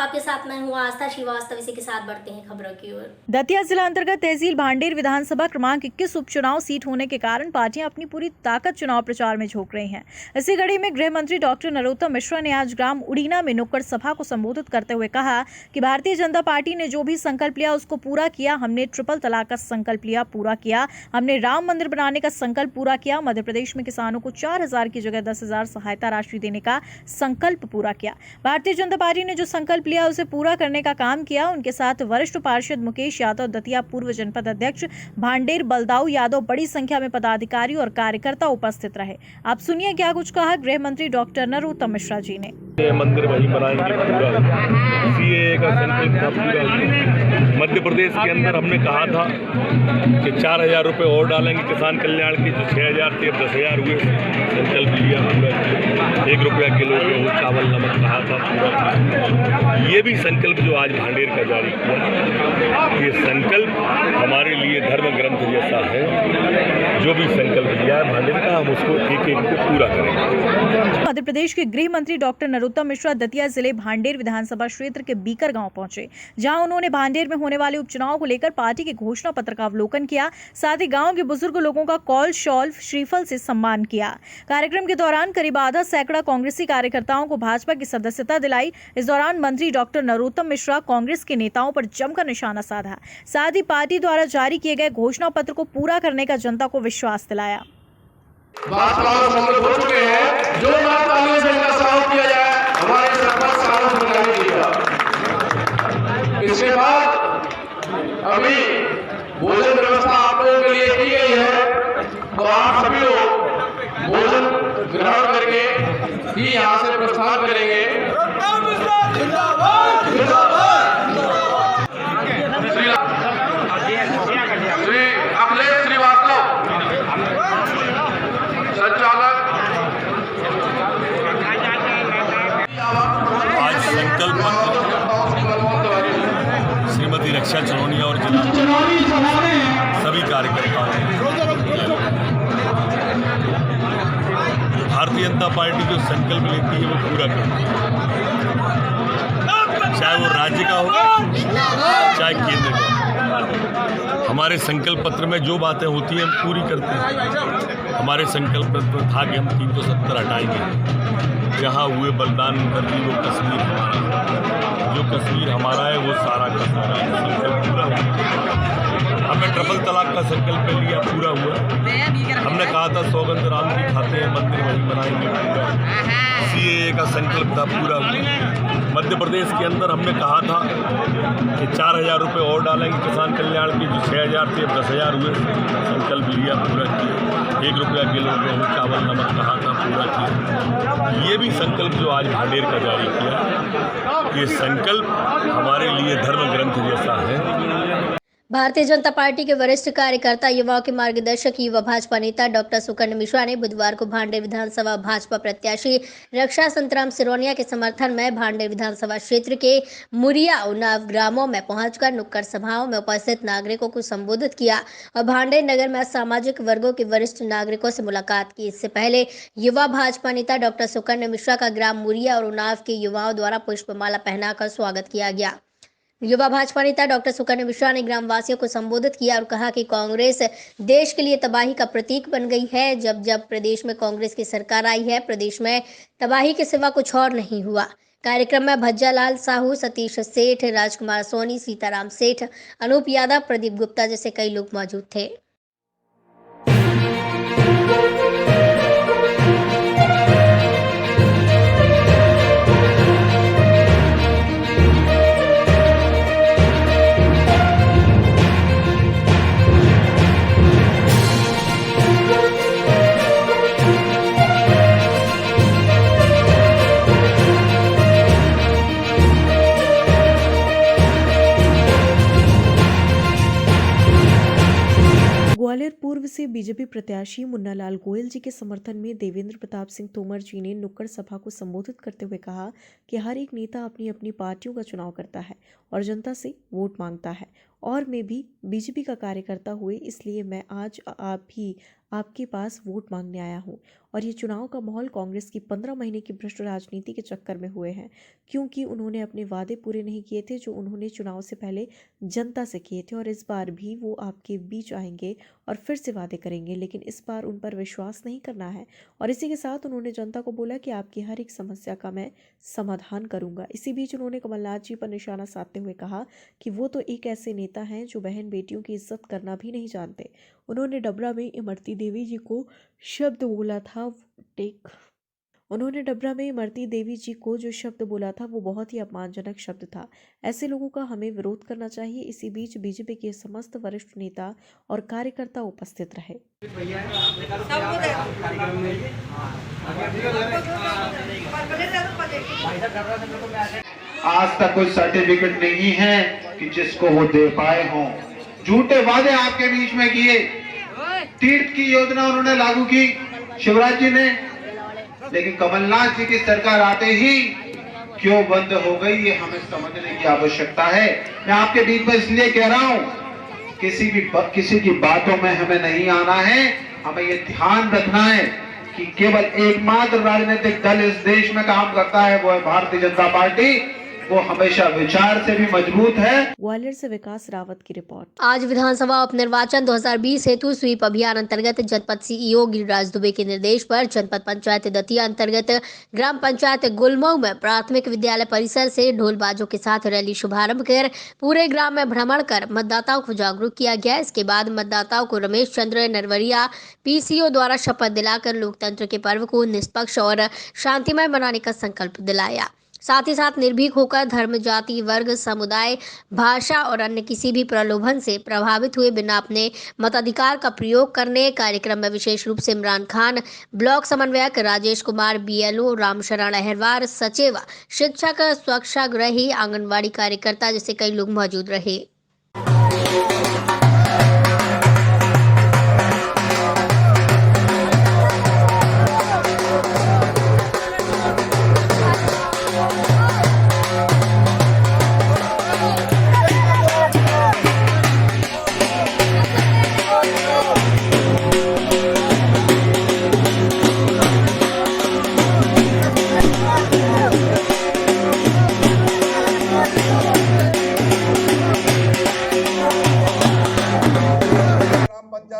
आपके साथ मैं हूँ आस्था श्रीवास्तव। इसी के साथ बढ़ते हैं खबरों की ओर। दतिया जिला अंतर्गत तहसील भांडेर विधानसभा क्रमांक 21 उपचुनाव सीट होने के कारण पार्टियां अपनी पूरी ताकत चुनाव प्रचार में झोंक रही हैं। इसी कड़ी में गृह मंत्री डॉक्टर नरोत्तम मिश्रा ने आज ग्राम उड़ीना में नुक्कड़ सभा को संबोधित करते हुए कहा कि भारतीय जनता पार्टी ने जो भी संकल्प लिया उसको पूरा किया। हमने ट्रिपल तलाक का संकल्प लिया, पूरा किया। हमने राम मंदिर बनाने का संकल्प पूरा किया। मध्य प्रदेश में किसानों को 4,000 की जगह 10,000 सहायता राशि देने का संकल्प पूरा किया। भारतीय जनता पार्टी ने जो संकल्प लिया उसे पूरा करने का काम किया। उनके साथ वरिष्ठ पार्षद मुकेश यादव, दतिया पूर्व जनपद अध्यक्ष भांडेर बलदाऊ यादव, बड़ी संख्या में पदाधिकारी और कार्यकर्ता उपस्थित रहे। आप सुनिए क्या कुछ कहा गृह मंत्री डॉक्टर नरोत्तम मिश्रा जी ने। मंदिर वही बनाएंगे पूरा, सीएए का संकल्प था पूरा। मध्य प्रदेश के अंदर हमने कहा था कि 4,000 रुपये और डालेंगे किसान कल्याण की, जो 6,000 थे 10,000 हुए। संकल्प लिया पूरा, 1 रुपया किलो गेहूँ चावल नमक कहा था पूरा। ये भी संकल्प जो आज भांडेर का जारी किया, ये संकल्प हमारे लिए धर्म ग्रंथ जैसा है। जो भी संकल्प लिया है भांडेर का, हम उसको एक एक को पूरा करेंगे। मध्य प्रदेश के गृह मंत्री डॉक्टर नरोत्तम मिश्रा दतिया जिले भांडेर विधानसभा क्षेत्र के बीकर गांव पहुंचे, जहां उन्होंने भांडेर में होने वाले उपचुनाव को लेकर पार्टी के घोषणा पत्र का अवलोकन किया। साथ ही गांव के बुजुर्ग लोगों का कॉल शॉल श्रीफल से सम्मान किया। कार्यक्रम के दौरान करीब आधा सैकड़ा कांग्रेसी कार्यकर्ताओं को भाजपा की सदस्यता दिलाई। इस दौरान मंत्री डॉक्टर नरोत्तम मिश्रा कांग्रेस के नेताओं पर जमकर निशाना साधा। साथ ही पार्टी द्वारा जारी किए गए घोषणा पत्र को पूरा करने का जनता को विश्वास दिलाया। हो चुके हैं, जो तालियों से इनका स्वागत किया जाए हमारे सरपंच साहब से बुलाने के लिए। इसके बाद अभी भोजन व्यवस्था आप लोगों के लिए की गई है, तो आप सभी लोग भोजन ग्रहण करके ही यहाँ से प्रस्थान करेंगे। श्री अखिलेश श्रीवास्तव संचालक। आज संकल्प श्रीमती रक्षा चनौनिया और जिला सभी कार्यकर्ताओं भारतीय जनता पार्टी जो संकल्प लेती है वो पूरा करती है, चाहे वो राज्य का हो चाहे केंद्र का। हमारे संकल्प पत्र में जो बातें होती हैं हम पूरी करते हैं। हमारे संकल्प पत्र था कि हम 370 हटाएंगे। जहाँ हुए बलिदान करके वो कश्मीर हमारा, जो कश्मीर हमारा है वो सारा का सारा संकल्प पूरा हुआ। हमने ट्रिपल तलाक का संकल्प लिया, पूरा हुआ। हमने कहा था सौगंध राम की खाते हैं, मंदिर वही बनाएंगे पूरा। सीएए का संकल्प था, पूरा हुआ। मध्य प्रदेश के अंदर हमने कहा था कि 4,000 रुपये और डालेंगे किसान कल्याण की, जो 6,000 थे 10,000 हुए। संकल्प लिया, पूरा किया। 1 रुपया किलो गेहूँ चावल नमक कहा था, पूरा किया। ये भी संकल्प जो आज भांडेर का जारी किया, ये संकल्प हमारे लिए धर्म ग्रंथ जैसा है। भारतीय जनता पार्टी के वरिष्ठ कार्यकर्ता, युवाओं के मार्गदर्शक, युवा भाजपा नेता डॉक्टर सुकन्या मिश्रा ने बुधवार को भांडेर विधानसभा भाजपा प्रत्याशी रक्षा संतराम सिरोनिया के समर्थन में भांडेर विधानसभा क्षेत्र के मुरिया उन्नाव ग्रामों में पहुंचकर नुक्कड़ सभाओं में उपस्थित नागरिकों को संबोधित किया और भांडेर नगर में सामाजिक वर्गों के वरिष्ठ नागरिकों से मुलाकात की। इससे पहले युवा भाजपा नेता डॉक्टर सुकन्या मिश्रा का ग्राम मुरिया और उन्नाव के युवाओं द्वारा पुष्पमाला पहनाकर स्वागत किया गया। युवा भाजपा नेता डॉक्टर सुकन्या मिश्रा ने ग्रामवासियों को संबोधित किया और कहा कि कांग्रेस देश के लिए तबाही का प्रतीक बन गई है। जब जब प्रदेश में कांग्रेस की सरकार आई है, प्रदेश में तबाही के सिवा कुछ और नहीं हुआ। कार्यक्रम में भज्जालाल साहू, सतीश सेठ, राजकुमार सोनी, सीताराम सेठ, अनूप यादव, प्रदीप गुप्ता जैसे कई लोग मौजूद थे। ग्वालियर पूर्व से बीजेपी प्रत्याशी मुन्नालाल गोयल जी के समर्थन में देवेंद्र प्रताप सिंह तोमर जी ने नुक्कड़ सभा को संबोधित करते हुए कहा कि हर एक नेता अपनी अपनी पार्टियों का चुनाव करता है और जनता से वोट मांगता है, और मैं भी बीजेपी का कार्यकर्ता हुए, इसलिए मैं आज भी आपके पास वोट मांगने आया हूँ। और ये चुनाव का माहौल कांग्रेस की 15 महीने की भ्रष्ट राजनीति के चक्कर में हुए हैं, क्योंकि उन्होंने अपने वादे पूरे नहीं किए थे जो उन्होंने चुनाव से पहले जनता से किए थे। और इस बार भी वो आपके बीच आएंगे और फिर से वादे करेंगे, लेकिन इस बार उन पर विश्वास नहीं करना है। और इसी के साथ उन्होंने जनता को बोला कि आपकी हर एक समस्या का मैं समाधान करूंगा। इसी बीच उन्होंने कमलनाथ जी पर निशाना साधते हुए कहा कि वो तो एक ऐसे नेता हैं जो बहन बेटियों की इज्जत करना भी नहीं जानते। उन्होंने डबरा में इमरती देवी जी को शब्द बोला था इमरती देवी जी को जो शब्द बोला था वो बहुत ही अपमानजनक शब्द था। ऐसे लोगों का हमें विरोध करना चाहिए। इसी बीच बीजेपी के समस्त वरिष्ठ नेता और कार्यकर्ता उपस्थित रहे। आज तक कोई सर्टिफिकेट नहीं है कि जिसको वो दे पाए हों। झूठे वादे आपके बीच में किए। तीर्थ की योजना उन्होंने लागू की शिवराज जी ने, लेकिन कमलनाथ जी की सरकार आते ही क्यों बंद हो गई ये हमें समझने की आवश्यकता है। मैं आपके बीच में इसलिए कह रहा हूं, किसी की बातों में हमें नहीं आना है। हमें ये ध्यान रखना है कि केवल एकमात्र राजनीतिक दल इस देश में काम करता है, वो है भारतीय जनता पार्टी। वो हमेशा विचार से भी मजबूत है। ग्वालियर से विकास रावत की रिपोर्ट। आज विधानसभा उपनिर्वाचन 2020 हेतु स्वीप अभियान अंतर्गत जनपद सीईओ गिरिराज दुबे के निर्देश पर जनपद पंचायत दतिया अंतर्गत ग्राम पंचायत गुलमऊ में प्राथमिक विद्यालय परिसर से ढोल बाजों के साथ रैली शुभारंभ कर पूरे ग्राम में भ्रमण कर मतदाताओं को जागरूक किया गया। इसके बाद मतदाताओं को रमेश चंद्र नरवरिया पीसीओ द्वारा शपथ दिलाकर लोकतंत्र के पर्व को निष्पक्ष और शांतिमय बनाने का संकल्प दिलाया। साथ ही साथ निर्भीक होकर धर्म, जाति, वर्ग, समुदाय, भाषा और अन्य किसी भी प्रलोभन से प्रभावित हुए बिना अपने मताधिकार का प्रयोग करने। कार्यक्रम में विशेष रूप से इमरान खान, ब्लॉक समन्वयक राजेश कुमार, बीएलओ रामशरण अहरवार, सचिव, शिक्षक, स्वच्छाग्रही, आंगनबाड़ी कार्यकर्ता जैसे कई लोग मौजूद रहे।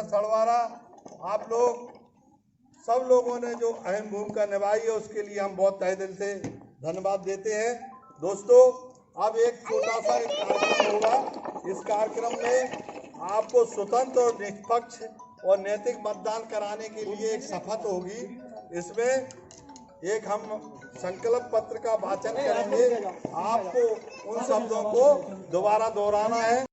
सड़वारा आप लोग सब लोगों ने जो अहम भूमिका निभाई है उसके लिए हम बहुत तहे दिल से धन्यवाद देते हैं। दोस्तों, अब एक छोटा सा कार्यक्रम होगा। इस कार्यक्रम में आपको स्वतंत्र और निष्पक्ष और नैतिक मतदान कराने के लिए एक शपथ होगी। इसमें एक हम संकल्प पत्र का वाचन करेंगे। आपको उन शब्दों को दोबारा दोहराना है।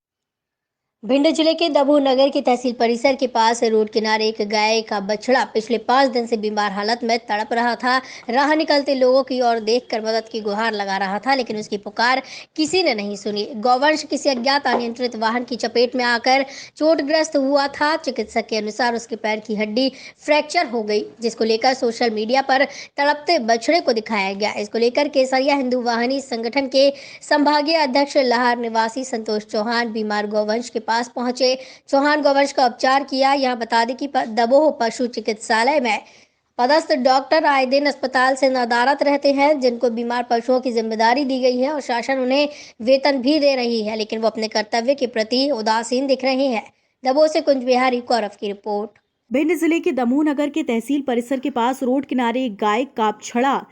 भिंड जिले के दमोह नगर की तहसील परिसर के पास रोड किनारे एक गाय का बछड़ा पिछले 5 दिन से बीमार हालत में तड़प रहा था। राह निकलते लोगों की ओर देखकर मदद की गुहार लगा रहा था, लेकिन उसकी पुकार किसी ने नहीं सुनी। गौवंश किसी अज्ञात अनियंत्रित वाहन की चपेट में आकर चोटग्रस्त हुआ था। चिकित्सक के अनुसार उसके पैर की हड्डी फ्रैक्चर हो गई, जिसको लेकर सोशल मीडिया पर तड़पते बछड़े को दिखाया गया। इसको लेकर केसरिया हिंदू वाहिनी संगठन के संभागीय अध्यक्ष लाहौर निवासी संतोष चौहान बीमार गौवंश के पास पहुंचे। चौहान गौवंश का उपचार किया। यहां बता दें कि दमोह पशु चिकित्सालय में पदस्थ डॉक्टर आए दिन अस्पताल से नदारत रहते हैं, जिनको बीमार पशुओं की जिम्मेदारी दी गई है और शासन उन्हें वेतन भी दे रही है, लेकिन वो अपने कर्तव्य के प्रति उदासीन दिख रहे हैं। दमोह से कुंज बिहारी कौरव की रिपोर्ट। भिंड जिले के दमोह नगर के तहसील परिसर के पास रोड किनारे एक गाय का बछड़ा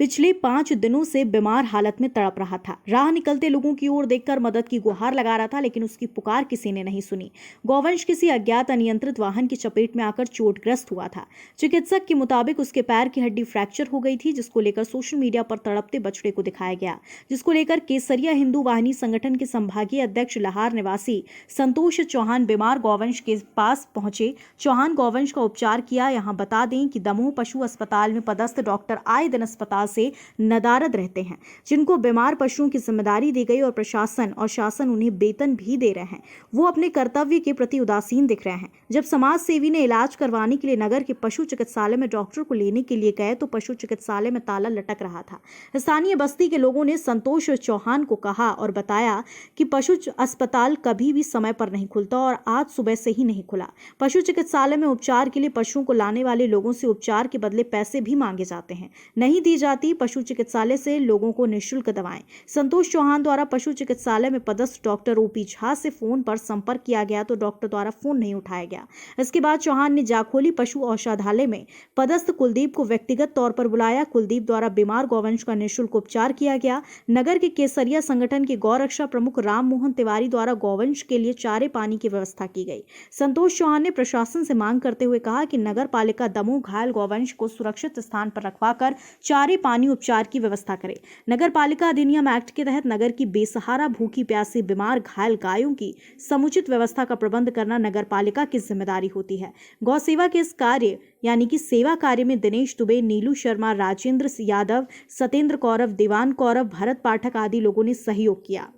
पिछले 5 दिनों से बीमार हालत में तड़प रहा था। राह निकलते लोगों की ओर देखकर मदद की गुहार लगा रहा था, लेकिन उसकी पुकार किसी ने नहीं सुनी। गौवंश किसी अज्ञात अनियंत्रित वाहन की चपेट में आकर चोटग्रस्त हुआ था। चिकित्सक के मुताबिक उसके पैर की हड्डी फ्रैक्चर हो गई थी, जिसको लेकर सोशल मीडिया पर तड़पते बछड़े को दिखाया गया, जिसको लेकर केसरिया हिंदू वाहिनी संगठन के संभागीय अध्यक्ष लाहौर निवासी संतोष चौहान बीमार गौवंश के पास पहुंचे। चौहान गौवंश का उपचार किया। यहाँ बता दें कि दमोह पशु अस्पताल में पदस्थ डॉक्टर आए दिन अस्पताल से नदारद रहते हैं, जिनको बीमार पशुओं की जिम्मेदारी दी गई और प्रशासन और शासन उन्हें वेतन भी दे रहे हैं, वो अपने कर्तव्य के प्रति उदासीन दिख रहे हैं। जब समाज सेवी ने इलाज करवाने के लिए नगर के पशु चिकित्सालय में डॉक्टर को लेने के लिए गए तो पशु चिकित्सालय में ताला लटक रहा था। स्थानीय बस्ती के लोगों ने संतोष चौहान को कहा और बताया कि पशु अस्पताल कभी भी समय पर नहीं खुलता और आज सुबह से ही नहीं खुला। पशु चिकित्सालय में उपचार के लिए पशुओं को लाने वाले लोगों से उपचार के बदले पैसे भी मांगे जाते हैं, नहीं दी जाती पशु चिकित्सालय से लोगों को निःशुल्क दवाएं। संतोष चौहान द्वारा पशु चिकित्सालय में पदस्थ डॉक्टर ओपी झा से फोन पर संपर्क किया गया तो डॉक्टर द्वारा फोन नहीं उठाया गया। इसके बाद चौहान ने जाखोली पशु औषधालय में पदस्थ कुलदीप को व्यक्तिगत तौर पर बुलाया। कुलदीप द्वारा बीमार गौवंश का निःशुल्क उपचार किया गया। नगर के केसरिया संगठन के गौरक्षा प्रमुख राम मोहन तिवारी द्वारा गौवंश के लिए चारे पानी की व्यवस्था की गई। संतोष चौहान ने प्रशासन से मांग करते हुए कहा कि नगर पालिका दमोह घायल गौवंश को सुरक्षित स्थान पर रखवाकर चारे पानी उपचार की व्यवस्था करे। नगर पालिका अधिनियम एक्ट के तहत नगर की बेसहारा भूखी प्यासी बीमार घायल गायों की समुचित व्यवस्था का प्रबंध करना नगर पालिका की जिम्मेदारी होती है। गौ सेवा के इस कार्य यानी कि सेवा कार्य में दिनेश दुबे, नीलू शर्मा, राजेंद्र यादव, सत्येंद्र कौरव, दीवान कौरव, भरत पाठक आदि लोगों ने सहयोग किया।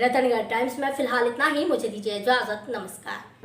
रतनगढ़ टाइम्स में फिलहाल इतना ही। मुझे दीजिए इजाजत। नमस्कार।